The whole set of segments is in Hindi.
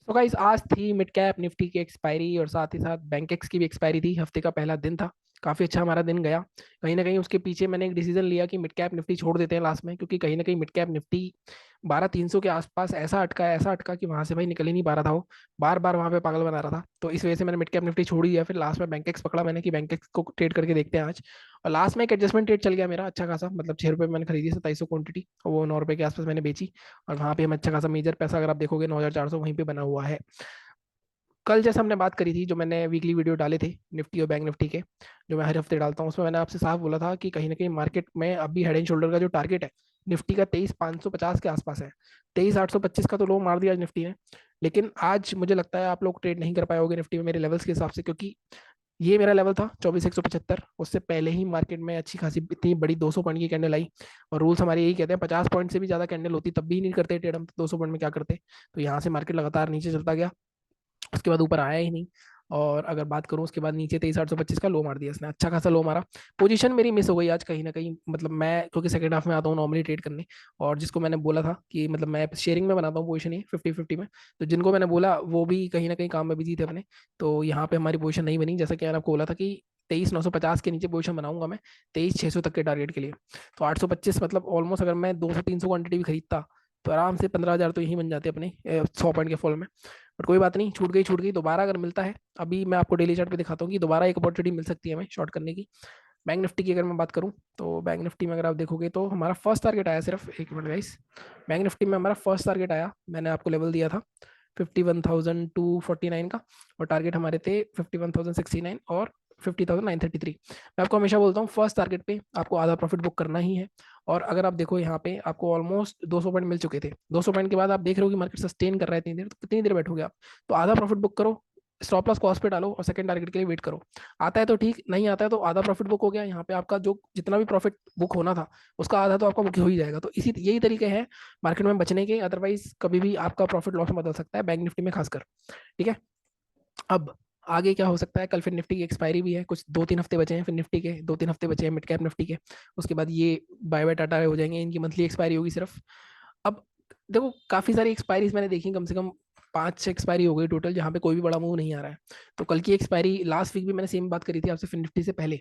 तो गाइस आज थी मिड कैप निफ्टी की एक्सपायरी और साथ ही साथ बैंकेक्स की भी एक्सपायरी थी। हफ्ते का पहला दिन था। काफी अच्छा हमारा दिन गया। कहीं ना कहीं उसके पीछे मैंने एक डिसीजन लिया कि मिड कैप निफ्टी छोड़ देते हैं लास्ट में, क्योंकि कहीं ना कहीं मिड कैप निफ्टी 12,300 के आसपास ऐसा अटका कि वहां से भाई निकल ही नहीं पा रहा था। वो बार बार वहां पे पागल बना रहा था, तो इस वजह से मैंने मिड कैप निफ्टी छोड़ ही दिया। फिर लास्ट में बैंकेक्स पकड़ा मैंने कि बैंकेक्स को ट्रेड करके देखते हैं आज। और लास्ट में एक एडजस्टमेंट ट्रेड चल गया मेरा अच्छा खासा, मतलब 6 रुपये मैंने खरीदी 2700 क्वांटिटी, और वो 9 रुपये के आसपास मैंने बेची। और वहां पे हम अच्छा खासा मेजर पैसा, अगर आप देखोगे 9,400 वहीं पे बना हुआ है। कल जैसे हमने बात करी थी, जो मैंने वीकली वीडियो डाले थे निफ्टी और बैंक निफ्टी के, जो मैं हर हफ्ते डालता हूँ, उसमें मैंने आपसे साफ बोला था कि कहीं ना कहीं मार्केट में अभी हेड एंड शोल्डर का जो टारगेट है निफ्टी का 23,550 के आसपास है। 23,825 का तो लो मार दिया आज निफ्टी ने। लेकिन आज मुझे लगता है आप लोग ट्रेड नहीं कर पाए होगे निफ्टी में मेरे लेवल्स के हिसाब से, क्योंकि ये मेरा लेवल था 24,175। उससे पहले ही मार्केट में अच्छी खासी इतनी बड़ी 200 पॉइंट की कैंडल आई। और रूल्स हमारे यही कहते हैं 50 पॉइंट से भी ज्यादा कैंडल होती तब भी नहीं करते ट्रेड हम, तो 200 पॉइंट में क्या करते। तो यहाँ से मार्केट लगातार नीचे चलता गया, उसके बाद ऊपर आया ही नहीं। और अगर बात करूं उसके बाद नीचे 23,825 का लो मार दिया इसने, अच्छा खासा लो मारा। पोजीशन मेरी मिस हो गई आज कहीं ना कहीं, मतलब मैं क्योंकि सेकंड हाफ में आता हूँ नॉर्मली ट्रेड करने। और जिसको मैंने बोला था कि मतलब मैं शेयरिंग में बनाता हूँ पोजीशन, ये 50-50 में। तो जिनको मैंने बोला वो भी कहीं ना कहीं काम में बिजी थे अपने। तो यहाँ पे हमारी पोजीशन नहीं बनी, जैसा कि मैंने आपको बोला था कि 23,950 के नीचे पोजीशन बनाऊंगा मैं 23,600 तक के टारगेट के लिए। तो 825 मतलब ऑलमोस्ट, अगर मैं 200-300 क्वांटिटी भी खरीदता तो आराम से 15,000 तो यहीं बन जाते अपने 100 पॉइंट के फॉल में। बट कोई बात नहीं, छूट गई दोबारा अगर मिलता है। अभी मैं आपको डेली चार्ट पे दिखाता हूँ कि दोबारा एक अपॉर्चुनिटी मिल सकती है हमें शॉर्ट करने की। बैंक निफ्टी की अगर मैं बात करूँ, तो बैंक निफ्टी में अगर आप देखोगे तो हमारा फर्स्ट टारगेट आया, सिर्फ एक मिनट गाइस। बैंक निफ्टी में हमारा फर्स्ट टारगेट आया, मैंने आपको लेवल दिया था 51,249 का। और टारगेट हमारे थे 51,069 और 50,933। मैं आपको हमेशा बोलता हूँ फर्स्ट टारगेट पे आपको आधा प्रॉफिट बुक करना ही है। और अगर आप देखो यहाँ पे आपको ऑलमोस्ट 200 पॉइंट मिल चुके थे। 200 पॉइंट के बाद आप देख रहे हो कि मार्केट सस्टेन कर रहा है इतनी देर, तो कितनी देर बैठोगे आप। तो आधा प्रॉफिट बुक करो, स्टॉप लॉस कॉस्ट पे डालो और सेकंड टारगेट के लिए वेट करो। आता है तो ठीक, नहीं आता है तो आधा प्रॉफिट बुक हो गया। यहाँ पे आपका जो जितना भी प्रॉफिट बुक होना था उसका आधा तो आपका बुक हो ही जाएगा। तो इसी यही तरीके हैं मार्केट में बचने के, अदरवाइज कभी भी आपका प्रॉफिट लॉस में बदल सकता है बैंक निफ्टी में खासकर। ठीक है। अब आगे क्या हो सकता है, कल फिर निफ्टी की एक्सपायरी भी है, कुछ 2-3 हफ्ते बचे हैं, फिर निफ्टी के 2-3 हफ्ते बचे हैं मिड कैप निफ्टी के। उसके बाद ये बाय बाय टाटा हो जाएंगे, इनकी मंथली एक्सपायरी होगी सिर्फ। अब देखो काफी सारी एक्सपायरीज मैंने देखी, कम से कम 5-6 एक्सपायरी हो गई टोटल, जहां पे कोई भी बड़ा मूव नहीं आ रहा है। तो कल की एक्सपायरी लास्ट वीक भी मैंने सेम बात करी थी आपसे फिर निफ्टी से पहले।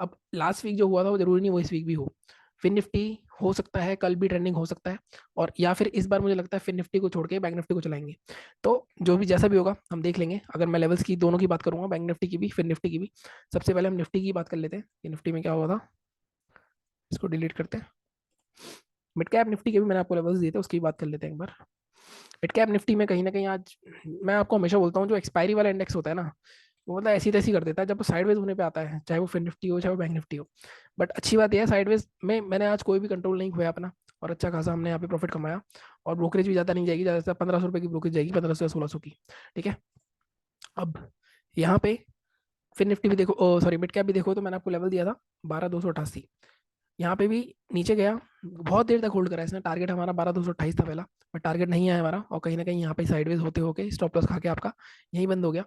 अब लास्ट वीक जो हुआ था वो जरूरी नहीं वो इस वीक भी हो। फिर निफ्टी हो सकता है कल भी ट्रेंडिंग हो सकता है, और या फिर इस बार मुझे लगता है फिर निफ्टी को छोड़ के बैंक निफ्टी को चलाएंगे। तो जो भी जैसा भी होगा हम देख लेंगे। अगर मैं लेवल्स की दोनों की बात करूंगा, बैंक निफ्टी की भी फिर निफ्टी की भी। सबसे पहले हम निफ्टी की बात कर लेते हैं कि निफ्टी में क्या हुआ था। इसको डिलीट करते हैं। मिड कैप निफ्टी के भी मैंने आपको लेवल्स दिए थे, उसकी बात कर लेते हैं एक बार। मिड कैप निफ्टी में कहीं ना कहीं आज, मैं आपको हमेशा बोलता हूँ जो एक्सपायरी वाला इंडेक्स होता है ना, वो मतलब ऐसी तैसी कर देता है जब साइडवेज होने पे आता है, चाहे वो फिर निफ्टी हो चाहे वो बैंक निफ्टी हो। बट अच्छी बात यह है साइडवेज में मैंने आज कोई भी कंट्रोल नहीं खोया अपना, और अच्छा खासा हमने यहाँ पे प्रॉफिट कमाया। और ब्रोकरेज भी ज़्यादा नहीं जाएगी, ज़्यादा से 1,500 रुपये की ब्रोकरेज जाएगी, 1,500 या 1,600 की। ठीक है। अब यहाँ पे फिर निफ्टी भी देखो, सॉरी मिड कैप भी देखो, तो मैंने आपको लेवल दिया था 12,288। यहाँ पे भी नीचे गया, बहुत देर तक होल्ड करा इसने। टारगेट हमारा 12,228 था पहला, बट टारगेट नहीं आया हमारा, और कहीं ना कहीं यहाँ पे साइडवेज होते होके स्टॉप लॉस खा के आपका यहीं बंद हो गया।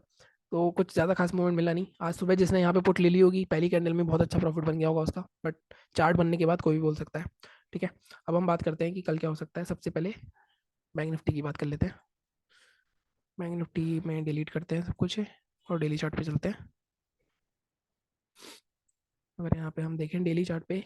तो कुछ ज़्यादा खास मूवमेंट मिला नहीं। आज सुबह जिसने यहाँ पे पुट ले ली होगी पहली कैंडल में, बहुत अच्छा प्रॉफिट बन गया होगा उसका, बट चार्ट बनने के बाद कोई भी बोल सकता है। ठीक है। अब हम बात करते हैं कि कल क्या हो सकता है। सबसे पहले बैंक निफ्टी की बात कर लेते हैं। बैंक निफ्टी में डिलीट करते हैं सब कुछ और डेली चार्ट पे चलते हैं। अगर यहाँ पे हम देखें डेली चार्ट पे,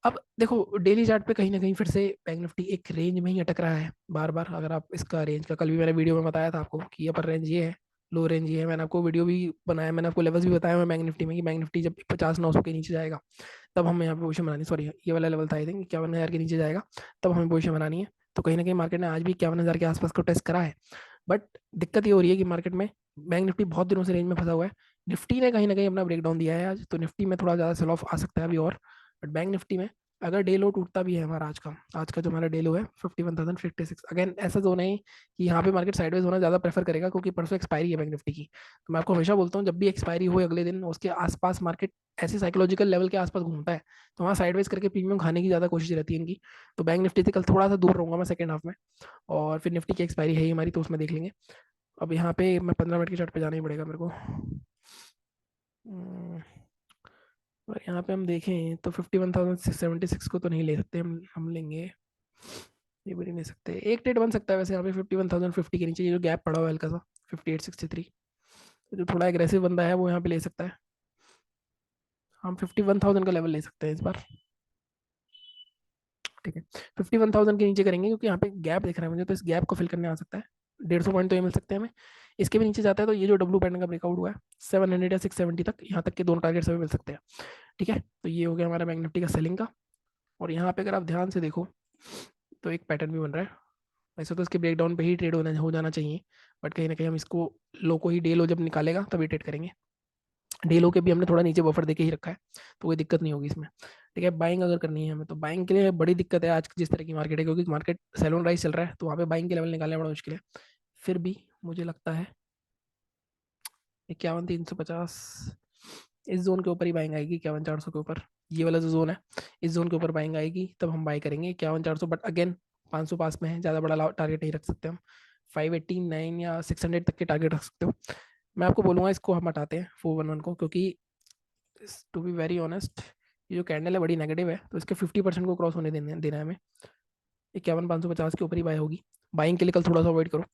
अब देखो डेली चार्ट पे कहीं ना कहीं फिर से बैंक निफ्टी एक रेंज में ही अटक रहा है बार बार। अगर आप इसका रेंज का, कल भी मैंने वीडियो में बताया था आपको कि अपर रेंज ये है, लो रेंज ये है। मैंने आपको वीडियो भी बनाया, मैंने आपको लेवल्स भी बताया हुआ बैंक निफ्टी में कि बैंक निफ्टी जब 50,900 के नीचे जाएगा तब हमें यहाँ पे पोजिशन बनानी, सॉरी ये वाला लेवल था आई थिंक 51,000 के नीचे जाएगा तब हमें पोजिशन बनानी है। तो कहीं ना कहीं मार्केट ने आज भी 51,000 के आसपास को टेस्ट करा है। बट दिक्कत ये हो रही है कि मार्केट में बैंक निफ्टी बहुत दिनों से रेंज में फंसा हुआ है। निफ्टी ने कहीं ना कहीं अपना ब्रेकडाउन दिया है आज, तो निफ्टी में थोड़ा ज़्यादा सेल ऑफ आ सकता है अभी और। बट बैंक निफ्टी में अगर डे लो टूटता भी है हमारा, आज का जो हमारा डे लो है 51,056, अगेन ऐसा जोन है कि यहाँ पे मार्केट साइडवेज होना ज़्यादा प्रेफर करेगा, क्योंकि परसों एक्सपायरी है बैंक निफ्टी की। तो मैं आपको हमेशा बोलता हूँ जब भी एक्सपायरी हो अगले दिन उसके आसपास मार्केट ऐसे साइकोलॉजिकल लेवल के आसपास घूमता है, तो वहाँ साइडवेज करके प्रीमियम खाने की ज़्यादा कोशिश रहती है इनकी। तो बैंक निफ्टी से कल थोड़ा सा दूर रहूंगा मैं सेकंड हाफ में। और फिर निफ्टी की एक्सपायरी है ही हमारी, तो उसमें देख लेंगे। अब यहाँ पे मैं 15 मिनट के चार्ट पे जाना ही पड़ेगा मेरे को। और यहाँ पे हम देखें तो 51,676 को तो नहीं ले सकते हम लेंगे ये भी नहीं ले सकते। एक ट्रेड बन सकता है वैसे यहाँ पे 51,050 के नीचे, ये जो गैप पड़ा हुआ है हल्का सा 5863, तो जो थोड़ा एग्रेसिव बंदा है वो यहाँ पे ले सकता है। हम 51,000 का लेवल ले सकते हैं इस बार। ठीक है, 51,000 के नीचे करेंगे क्योंकि यहाँ पे गैप दिख रहा है मुझे, तो इस गैप को फिल करने आ सकता है। 150 पॉइंट तो ये मिल सकते हैं हमें। इसके भी नीचे जाता है तो ये जो डब्ल्यू पैटर्न का ब्रेकआउट हुआ है 700 या 670 तक, यहाँ तक के दोनों टारगेट्स हमें मिल सकते हैं। ठीक है, तो ये हो गया हमारा बैंक निफ्टी का सेलिंग का। और यहाँ पे अगर आप ध्यान से देखो तो एक पैटर्न भी बन रहा है। वैसे तो इसके ब्रेकडाउन पे ही ट्रेड होना हो जाना चाहिए, बट कहीं ना कहीं हम इसको लो को ही, डे लो जब निकालेगा तभी ट्रेड करेंगे। डे लो के भी हमने थोड़ा नीचे बफर देके ही रखा है, तो कोई दिक्कत नहीं होगी इसमें। ठीक है, बाइंग अगर करनी है हमें तो बाइंग के लिए बड़ी दिक्कत है आज जिस तरह की मार्केट है, क्योंकि मार्केट सेलोन राइज चल रहा है, तो वहाँ पे बाइंग के लेवल निकालना बड़ा मुश्किल है। फिर भी मुझे लगता है 51,350 इस जोन के ऊपर ही बाइंग आएगी, 51,400 के ऊपर। ये वाला जो जोन है, इस जोन के ऊपर बाइंग आएगी तब हम बाई करेंगे 51,400। बट अगेन 500 पास में है, ज़्यादा बड़ा टारगेट नहीं रख सकते हम। 589 या 600 तक के टारगेट रख सकते हो। मैं आपको बोलूँगा इसको हम हटाते हैं 411 को, क्योंकि टू बी वेरी ऑनेस्ट ये जो कैंडल है बड़ी नेगेटिव है, तो इसके 50% को क्रॉस होने देना है हमें। 51,550 के ऊपर ही बाय होगी। बाइंग के लिए कल थोड़ा सा अवॉइड करो,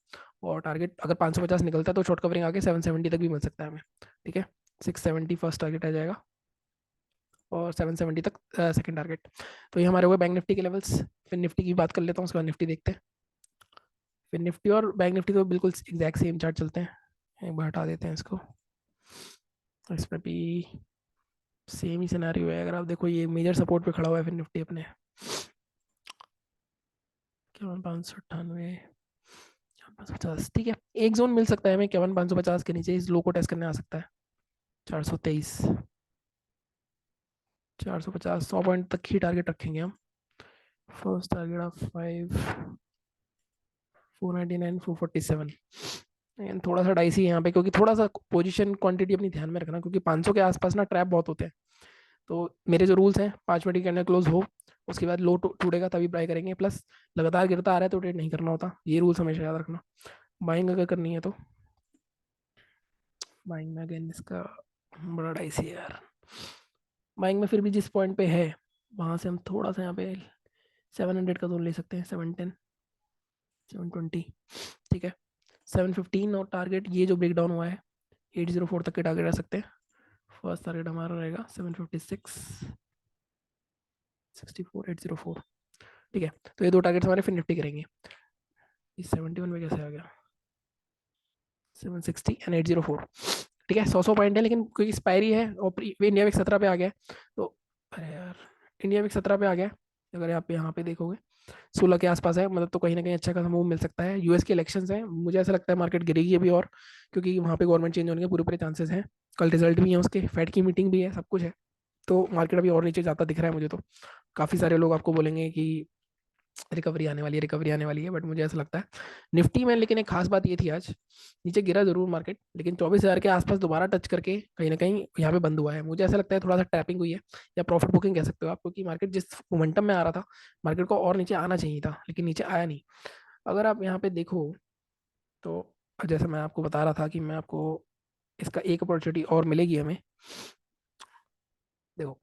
और टारगेट अगर 550 निकलता है तो शॉर्ट कवरिंग आके 770 तक भी मिल सकता है हमें। ठीक है, 670 फर्स्ट टारगेट आ जाएगा और 770 तक सेकंड टारगेट। तो ये हमारे हुए बैंक निफ्टी के लेवल्स। फिर निफ्टी की बात कर लेता हूँ, उसके बाद निफ्टी देखते हैं। फिर निफ्टी और बैंक निफ्टी तो बिल्कुल एग्जैक्ट सेम चार्ट चलते हैं, एक बार हटा देते हैं इसको। तो इसमें भी सेम ही सिनेरियो है। अगर आप देखो ये मेजर सपोर्ट पे खड़ा हुआ है फिर निफ्टी अपने, इक्यावन 598, 550। ठीक है, एक जोन मिल सकता है हमें 51,550 के नीचे, इस लो को टेस्ट करने आ सकता है 423, 450, 100 पॉइंट तक ही टारगेट रखेंगे हम। First target of 499, 447। लेकिन थोड़ा सा डाइसी है यहाँ पे, क्योंकि थोड़ा सा पोजीशन क्वांटिटी अपनी ध्यान में रखना, क्योंकि 500 के आसपास ना ट्रैप बहुत होते हैं। तो मेरे जो रूल्स हैं, 5 मिनट के अंदर क्लोज हो, उसके बाद लो टूटेगा तभी बाय करेंगे। प्लस लगातार गिरता आ रहा है तो ट्रेड नहीं करना होता, ये रूल्स हमेशा याद रखना। बाइंग अगर करनी है तो बाइंग में अगेन इसका बड़ा डाइसी है यार। बाइंग में फिर भी जिस पॉइंट पे है वहां से हम थोड़ा सा यहाँ पे 700 का जोन ले सकते हैं, 710, 720। ठीक है, 715 और टारगेट ये जो ब्रेक डाउन हुआ है 804 तक के टारगेट रह सकते हैं। फर्स्ट टारगेट हमारा रहेगा 756, 64,804। ठीक है, तो ये दो टारगेट्स हमारे फिर निफ्टी करेंगे। इस 71 में कैसे आ गया 760 एंड 804। ठीक है, 100 पॉइंट है, लेकिन कोई एक्सपायरी है और इंडिया में 17 पे आ गया है। तो अरे यार, इंडिया में 17 पे आ गया है। अगर आप यहाँ पे देखोगे 16 के आसपास है, मतलब तो कहीं ना कहीं अच्छा खासा मूव मिल सकता है। यूएस के इलेक्शंस हैं, मुझे ऐसा लगता है मार्केट गिरेगी अभी और, क्योंकि वहाँ पे गवर्नमेंट चेंज होने के पूरे पूरे चांसेस हैं। कल रिजल्ट भी है उसके, फेड की मीटिंग भी है, सब कुछ है। तो मार्केट अभी और नीचे जाता दिख रहा है मुझे तो। काफ़ी सारे लोग आपको बोलेंगे कि रिकवरी आने वाली है, रिकवरी आने वाली है, बट मुझे ऐसा लगता है निफ्टी में। लेकिन एक खास बात ये थी, आज नीचे गिरा जरूर मार्केट, लेकिन 24,000 के आसपास दोबारा टच करके कहीं ना कहीं यहाँ पे बंद हुआ है। मुझे ऐसा लगता है थोड़ा सा टैपिंग हुई है, या प्रॉफिट बुकिंग कह सकते हो आप, क्योंकि मार्केट जिस मोमेंटम में आ रहा था मार्केट को और नीचे आना चाहिए था, लेकिन नीचे आया नहीं। अगर आप यहाँ पे देखो तो जैसे मैं आपको बता रहा था कि मैं आपको इसका एक अपॉर्चुनिटी और मिलेगी हमें। देखो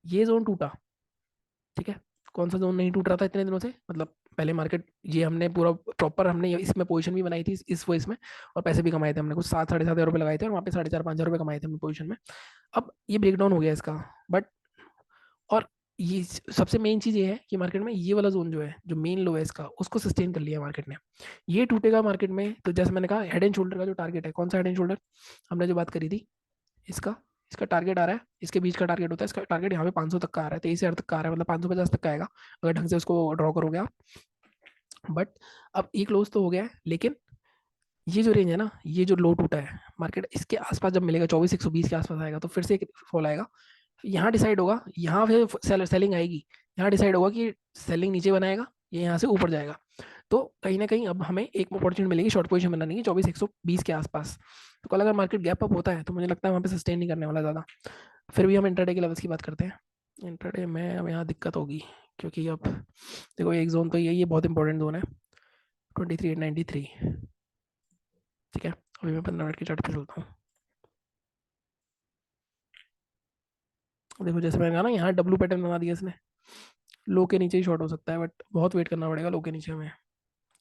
ये जोन टूटा, ठीक है, कौन सा जोन नहीं टूट रहा था इतने दिनों से, मतलब पहले मार्केट, ये हमने पूरा प्रॉपर हमने इसमें पोजीशन भी बनाई थी इस वो इसमें, और पैसे भी कमाए थे हमने, कुछ 7 साढ़े 7 हज़ार रुपये लगाए थे और वहाँ पे 4,500 5,000 रुपये कमाए थे हमने पोजीशन में। अब ये ब्रेकडाउन हो गया इसका, बट और ये सबसे मेन चीज ये है कि मार्केट में ये वाला जोन जो है, जो मेन लो है इसका, उसको सस्टेन कर लिया मार्केट ने। ये टूटेगा मार्केट में तो जैसे मैंने कहा हेड एंड शोल्डर का जो टारगेट है, कौन सा हेड एंड शोल्डर, हमने जो बात करी थी, इसका इसका टारगेट आ रहा है, इसके बीच का टारगेट होता है, इसका टारगेट यहाँ पे 500 तक का आ रहा है, 23,000 तक का आ रहा है, मतलब 550 तक का आएगा अगर ढंग से उसको ड्रॉ करोगे आप। बट अब एक क्लोज तो हो गया है, लेकिन ये जो रेंज है ना, ये जो लो टूटा है मार्केट, इसके आसपास जब मिलेगा 24,120 के आसपास आएगा तो फिर से एक फॉल आएगा। यहाँ डिसाइड होगा, यहाँ फिर सेलिंग आएगी, यहाँ डिसाइड होगा कि सेलिंग नीचे बनाएगा, ये यहाँ से ऊपर जाएगा। तो कहीं ना कहीं अब हमें एक अपॉर्चुनिटी मिलेगी शॉर्ट पोजीशन बनाने की 24,120 के आसपास। तो कल अगर मार्केट गैप अप होता है तो मुझे लगता है वहाँ पे सस्टेन नहीं करने वाला ज़्यादा। फिर भी हम इंटरडे के लेवल्स की बात करते हैं। इंटरडे में अब यहाँ दिक्कत होगी, क्योंकि अब देखो एक जोन तो ये बहुत इंपॉर्टेंट जोन है 23,893। ठीक है, अभी मैं 15 मिनट की चार्ट पे चलता हूँ। देखो जैसे मैंने कहा ना, यहाँ डब्लू पैटर्न बना दिया इसने, लो के नीचे ही शॉर्ट हो सकता है, बट बहुत वेट करना पड़ेगा लो के नीचे हमें।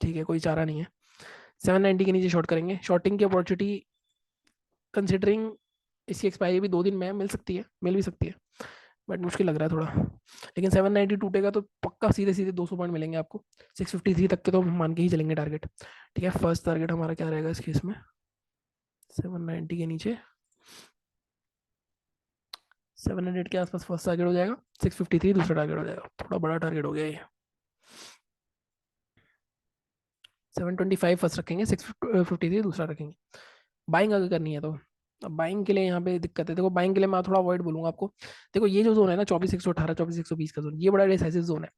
ठीक है, कोई चारा नहीं है। 790 के नीचे शॉर्ट करेंगे। शॉर्टिंग की अपॉर्चुनिटी कंसिडरिंग इसकी एक्सपायरी भी 2 दिन में है, मिल सकती है, मिल भी सकती है, बट मुश्किल लग रहा है थोड़ा। लेकिन 790 टूटेगा तो पक्का सीधे सीधे 200 पॉइंट मिलेंगे आपको। 653 तक के तो हम मान के ही चलेंगे टारगेट। ठीक है, फर्स्ट टारगेट हमारा क्या रहेगा इस केस में? 790 के नीचे 700 के आसपास फर्स्ट टारगेट हो जाएगा। 653 दूसरा टारगेट हो जाएगा। थोड़ा बड़ा टारगेट हो गया ये। 725 फर्स्ट रखेंगे, 653 दूसरा रखेंगे। बाइंग अगर करनी है तो, अब बाइंग के लिए यहाँ पे दिक्कत है। देखो बाइंग के लिए मैं थोड़ा अवॉइड बोलूंगा आपको। देखो ये जो जोन है ना 24,118 24,120 का जोन, ये बड़ा डिसाइसिव जोन है।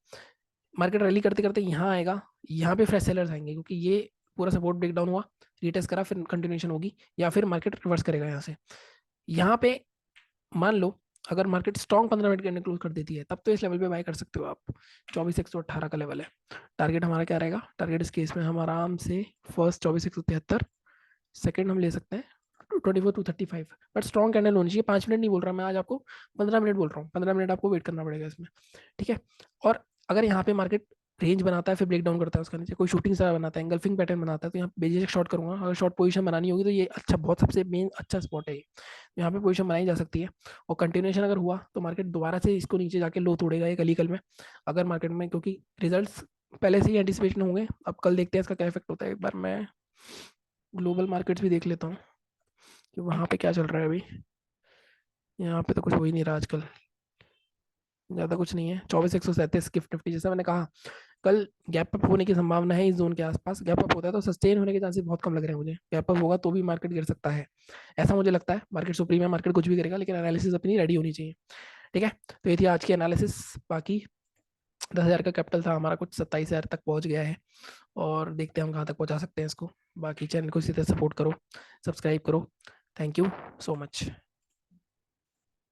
मार्केट रैली करते करते यहाँ आएगा, यहाँ पे फ्रेश सेलर्स आएंगे, क्योंकि ये पूरा सपोर्ट ब्रेक डाउन हुआ, रिटेस्ट करा, फिर कंटिन्यूशन होगी, या फिर मार्केट रिवर्स करेगा यहाँ से। यहाँ पे मान लो अगर मार्केट स्ट्रॉन्ग 15 मिनट के अंदर क्लोज कर देती है, तब तो इस लेवल पे बाय कर सकते हो आप। 24,118 का लेवल है। टारगेट हमारा क्या रहेगा? टारगेट इस केस में हम आराम से फर्स्ट 24,173, सेकंड हम ले सकते हैं 24,235। बट स्ट्रॉन्ग कैंडल होनी चाहिए। 5 मिनट नहीं बोल रहा मैं आज आपको, 15 मिनट बोल रहा हूँ। 15 मिनट आपको वेट करना पड़ेगा इसमें। ठीक है। और अगर यहाँ पे मार्केट रेंज बनाता है फिर ब्रेक डाउन करता है उसका नीचे, कोई शूटिंग स्टार बनाता है, एंगल्फिंग पैटर्न बनाता है, तो यहाँ पे बेझिझक शॉर्ट करूंगा। अगर शॉर्ट पोजीशन बनानी होगी तो ये अच्छा, बहुत सबसे मेन अच्छा स्पॉट है ये। यहाँ पे पोजीशन बनाई जा सकती है। और कंटिन्यूशन अगर हुआ तो मार्केट दोबारा से इसको नीचे जाके लो तोड़ेगा ये कल में। अगर मार्केट में, क्योंकि रिजल्ट्स पहले से ही एंटिसिपेशन होंगे, अब कल देखते हैं इसका क्या इफेक्ट होता है। एक बार मैं ग्लोबल मार्केट्स भी देख लेता हूँ कि वहाँ पे क्या चल रहा है अभी। यहाँ पे तो कुछ हो ही नहीं रहा आजकल, ज़्यादा कुछ नहीं है। 24,137 गिफ्ट निफ्टी, जैसा मैंने कहा कल गैप अप होने की संभावना है इस जोन के आसपास। गैप अप होता है तो सस्टेन होने के चांसेस बहुत कम लग रहे हैं मुझे। गैप अप होगा तो भी मार्केट गिर सकता है, ऐसा मुझे लगता है। मार्केट सुप्रीम है, मार्केट कुछ भी करेगा, लेकिन एनालिसिस अपनी रेडी होनी चाहिए। ठीक है, तो ये थी आज की एनालिसिस। बाकी 10,000 का कैपिटल था हमारा, कुछ 27,000 तक पहुंच गया है, और देखते हैं हम कहाँ तक पहुंचा सकते हैं इसको। बाकी चैनल को इसी तरह सपोर्ट करो, सब्सक्राइब करो। Thank you so much.